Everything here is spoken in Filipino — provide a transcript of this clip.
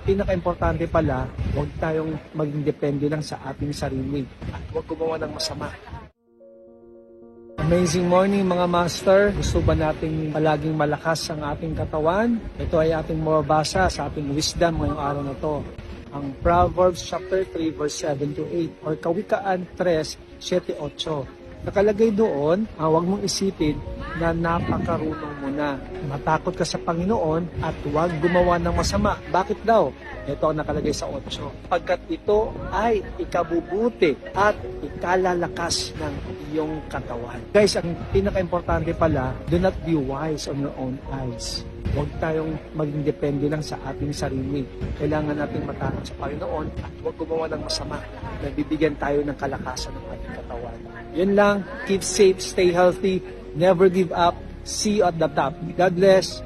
pinaka-importante pala, huwag tayong maging depende lang sa ating sarili at huwag gumawa ng masama. Amazing morning mga master. Gusto ba nating palaging malakas ang ating katawan? Ito ay ating mababasa sa ating wisdom ngayong araw na to. Ang Proverbs chapter 3 verse 7 to 8 or Kawikaan 3, 7, 8. Nakalagay doon, huwag mong isipin na napakarunong mo na. Matakot ka sa Panginoon at huwag gumawa ng masama. Bakit daw? Ito ang nakalagay sa 8. Pagkat ito ay ikabubuti at ikalalakas ng iyong katawan. Guys, ang pinaka-importante pala, do not be wise on your own eyes. Huwag tayong maging depende lang sa ating sarili. Kailangan natin matakot sa Panginoon at huwag gumawa ng masama. Nabibigyan tayo ng kalakasan ng ating katawan. Yun lang. Keep safe, stay healthy, never give up. See you at the top. God bless.